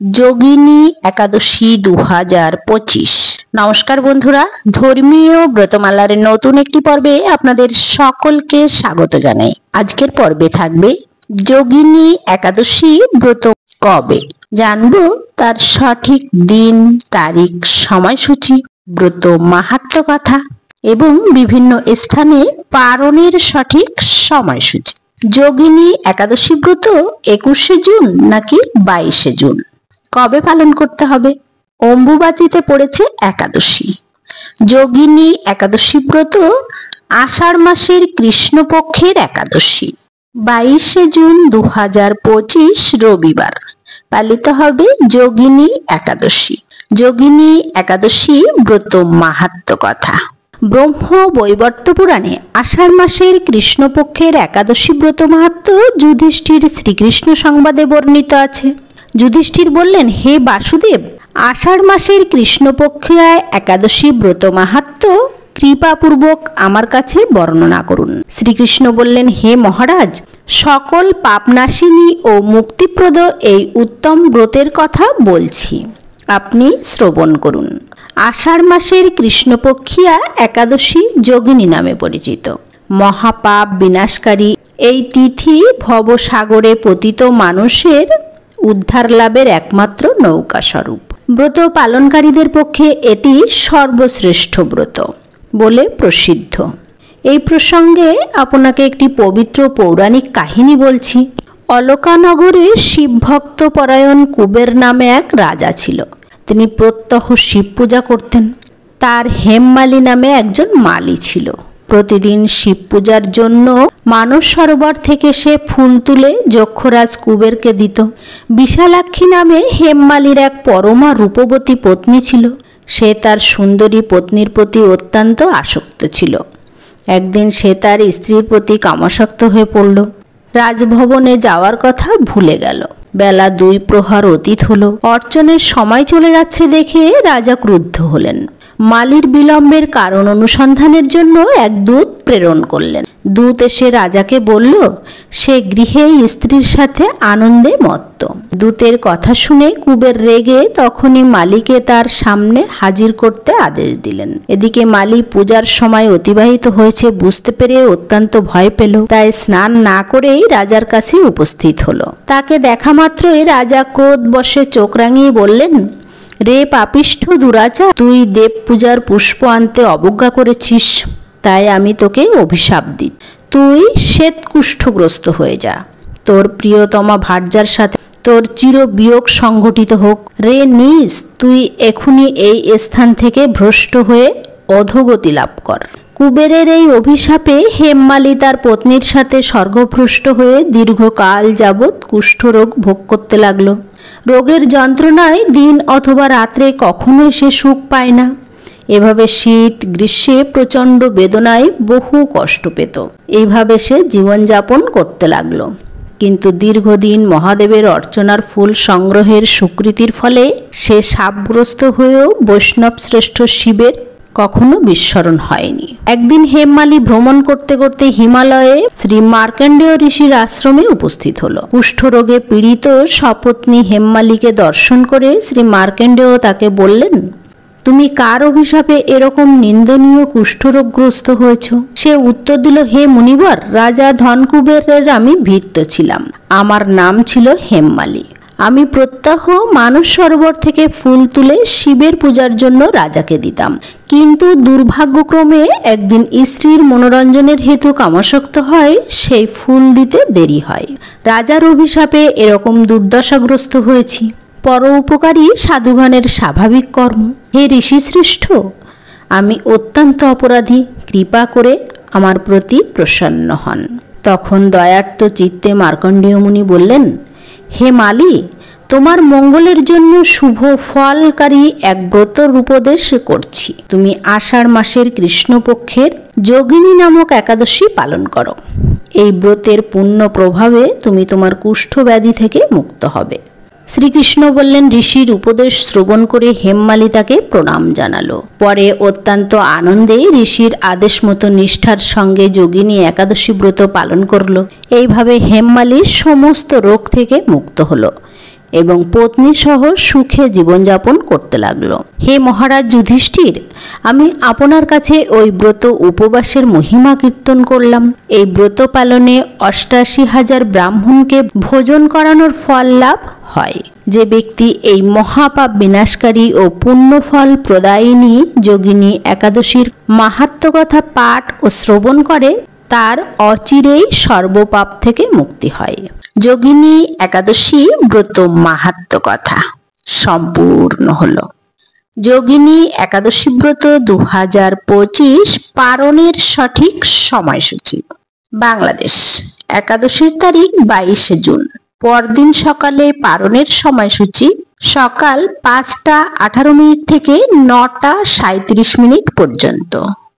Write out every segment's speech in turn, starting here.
যোগিনী একাদশী 2025। নমস্কার বন্ধুরা, ধর্মীয় ব্রতমালার নতুন একটি পর্বে আপনাদের সকলকে স্বাগত জানাই। আজকের পর্বে থাকবে যোগিনী একাদশী ব্রত কবে, জানবো তার সঠিক দিন, তারিখ, সময়সূচি, ব্রত মাহাত্ম্য কথা এবং বিভিন্ন স্থানে পালনের সঠিক সময়সূচি। যোগিনী একাদশী ব্রত 21শে জুন নাকি 22শে জুন, কবে পালন করতে হবে? অম্বুবাচীতে পড়েছে একাদশী। যোগিনী একাদশী ব্রত আষাঢ় মাসের কৃষ্ণপক্ষের একাদশী। 22শে জুন 2025 রবিবার পালিত হবে যোগিনী একাদশী। যোগিনী একাদশী ব্রত মাহাত্ম্য কথা। ব্রহ্ম বৈবর্ত পুরাণে আষাঢ় মাসের কৃষ্ণপক্ষের একাদশী ব্রত মাহাত্ম্য যুধিষ্ঠির শ্রীকৃষ্ণ সংবাদে বর্ণিত আছে। যুধিষ্ঠির বললেন, হে বাসুদেব, আষাঢ় মাসের কৃষ্ণপক্ষে একাদশী ব্রত মাহাত্ম্য কৃপাপূর্বক আমার কাছে বর্ণনা করুন। শ্রীকৃষ্ণ বললেন, হে মহারাজ, সকল পাপনাশিনী ও মুক্তিপ্রদ এই উত্তম ব্রতের কথা বলছি, আপনি শ্রবণ করুন। আষাঢ় মাসের কৃষ্ণপক্ষিয়া একাদশী যোগিনী নামে পরিচিত। মহাপাপ বিনাশকারী এই তিথি ভবসাগরে পতিত মানুষের উদ্ধার লাভের একমাত্র নৌকা স্বরূপ। ব্রত পালনকারীদের পক্ষে এটি সর্বশ্রেষ্ঠ ব্রত বলে প্রসিদ্ধ। এই প্রসঙ্গে আপনাকে একটি পবিত্র পৌরাণিক কাহিনী বলছি। অলকানগরে শিবভক্ত পরায়ণ কুবের নামে এক রাজা ছিল। তিনি প্রত্যহ শিব পূজা করতেন। তার হেমমালী নামে একজন মালী ছিল। প্রতিদিন শিব পূজার জন্য মানস সরোবর থেকে সে ফুল তুলে যক্ষরাজ কুবেরকে দিত। বিশালাক্ষী নামে হেমমালীর এক পরমা রূপবতী পত্নী ছিল। সে তার সুন্দরী পত্নীর প্রতি অত্যন্ত আসক্ত ছিল। একদিন সে তার স্ত্রীর প্রতি কামাসক্ত হয়ে পড়ল। রাজভবনে যাওয়ার কথা ভুলে গেল। বেলা 2 প্রহর অতীত হলো। অর্চনের সময় চলে যাচ্ছে দেখে রাজা ক্রুদ্ধ হলেন। মালির বিলম্বের কারণ অনুসন্ধানের জন্য এক দূত প্রেরণ করলেন। দূত এসে রাজাকে বলল, সে গৃহে স্ত্রীর সাথে আনন্দে মত্ত। দূতের কথা শুনে কুবের রেগে তখনই মালিকে তার সামনে হাজির করতে আদেশ দিলেন। এদিকে মালি পূজার সময় অতিবাহিত হয়েছে বুঝতে পেরে অত্যন্ত ভয় পেল। তাই স্নান না করেই রাজার কাছে উপস্থিত হলো। তাকে দেখা মাত্রই রাজা ক্রোধ বশে চোখ রাঙিয়ে বললেন, রে পাপিষ্ঠ দুরাচার, তুই দেব পূজার পুষ্প আনতে অবজ্ঞা করেছিস, তাই আমি তোকে অভিশাপ দিই। তুই শ্বেতকুষ্ঠগ্রস্ত হয়ে যা। তোর প্রিয়তমা ভার্যার সাথে তোর চির বিয়োগ সংঘটিত হোক। রে নিজ, তুই এখুনি এই স্থান থেকে ভ্রষ্ট হয়ে অধোগতি লাভ কর। কুবেরের এই অভিশাপে হেমমালী তার পত্নীর সাথে স্বর্গভ্রষ্ট হয়ে দীর্ঘকাল যাবৎ কুষ্ঠরোগ ভোগ করতে লাগলো। রোগের যন্ত্রণায় দিন অথবা রাত্রে কখনোই সে সুখ পায় না। এভাবে শীত গ্রীষ্মে প্রচণ্ড বেদনায় বহু কষ্ট পেত। এইভাবে সে জীবনযাপন করতে লাগলো। কিন্তু দীর্ঘদিন মহাদেবের অর্চনার ফুল সংগ্রহের স্বীকৃতির ফলে সে শাপগ্রস্ত হয়েও বৈষ্ণব শ্রেষ্ঠ শিবের কখনো বিস্মরণ হয়নি। একদিন হেমমালী ভ্রমণ করতে করতে হিমালয়ে শ্রী মার্কণ্ডেয় ঋষির আশ্রমে উপস্থিত হলো। কুষ্ঠরোগে পীড়িত সপত্নী হেমমালীকে দর্শন করে শ্রী মার্কণ্ডেয় তাকে বললেন, তুমি কার অভিশাপে এরকম নিন্দনীয় কুষ্ঠরোগগ্রস্ত হয়েছ? সে উত্তর দিল, হে মুনিবর, রাজা ধনকুবেরের আমি ভৃত্য ছিলাম। আমার নাম ছিল হেমমালী। আমি প্রত্যহ মানস সরোবর থেকে ফুল তুলে শিবের পূজার জন্য রাজাকে দিতাম। কিন্তু দুর্ভাগ্যক্রমে একদিন স্ত্রীর মনোরঞ্জনের হেতু কামাসক্ত হয়, সেই ফুল দিতে দেরি হয়। রাজার অভিশাপে এরকম দুর্দশাগ্রস্ত হয়েছি। পরোপকারী সাধুগণের স্বাভাবিক কর্ম। হে ঋষি শ্রেষ্ঠ, আমি অত্যন্ত অপরাধী, কৃপা করে আমার প্রতি প্রসন্ন হন। তখন দয়ার্ত চিত্তে মার্কণ্ডেয় মুনি বললেন, হে মালী, তোমার মঙ্গলের জন্য শুভ ফলকারী এক ব্রতর উপদেশ করছি। তুমি আষাঢ় মাসের কৃষ্ণপক্ষের যোগিনী নামক একাদশী পালন করো। এই ব্রতের পুণ্য প্রভাবে তুমি তোমার কুষ্ঠ ব্যাধি থেকে মুক্ত হবে। শ্রীকৃষ্ণ বললেন, ঋষির উপদেশ শ্রবণ করে হেমমালী তাকে প্রণাম জানালো। পরে অত্যন্ত আনন্দে ঋষির আদেশ মতো নিষ্ঠার সঙ্গে যোগিনী একাদশী ব্রত পালন করলো। এইভাবে হেমমালী সমস্ত রোগ থেকে মুক্ত হলো এবং পত্নী সহ সুখে জীবনযাপন করতে লাগলো। হে মহারাজ যুধিষ্ঠির, আমি আপনার কাছে ওই ব্রত উপবাসের মহিমা কীর্তন করলাম। এই ব্রত পালনে ৮৮,০০০ ব্রাহ্মণকে ভোজন করানোর ফল লাভ হয়। যে ব্যক্তি এই মহাপাপ বিনাশকারী ও পুণ্যফল প্রদায়িনী যোগিনী একাদশীর মাহাত্ম্য কথা পাঠ ও শ্রবণ করে তার অচিরেই সর্বপাপ থেকে মুক্তি হয়। যোগিনী একাদশী ব্রত মাহাত্ম্য কথা সম্পূর্ণ হলো। যোগিনী একাদশী ব্রত 2025 পালনের সঠিক সময়সূচি। বাংলাদেশ। একাদশীর তারিখ 22 জুন। পরদিন সকালে পালনের সময়সূচি সকাল 5টা18 থেকে 9টা37 পর্যন্ত।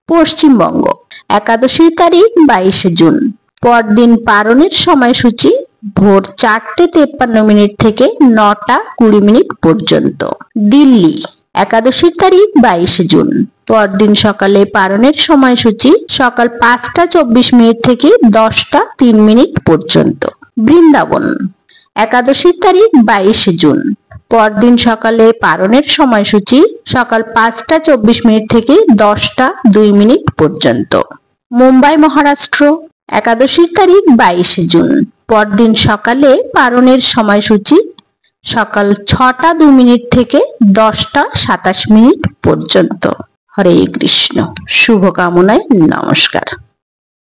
পশ্চিমবঙ্গ। একাদশীর তারিখ 22 জুন। পরদিন পালনের সময়সূচি ভোর 4টে53 থেকে 9টা20 পর্যন্ত। দিল্লি। একাদশীর তারিখ 22 জুন। পরদিন সকালে পালনের সময়সূচি সকাল 5টা24 থেকে 10টা03 পর্যন্ত। বৃন্দাবন। একাদশীর তারিখ 22 জুন। পরদিন সকালে পালনের সময়সূচি সকাল 5টা24 থেকে 10টা02 পর্যন্ত। মুম্বাই মহারাষ্ট্র। একাদশীর তারিখ 22 জুন। পরদিন সকালে পালনের সময়সূচি সকাল 6টা02 থেকে 10টা27 পর্যন্ত। হরে কৃষ্ণ। শুভকামনায় নমস্কার।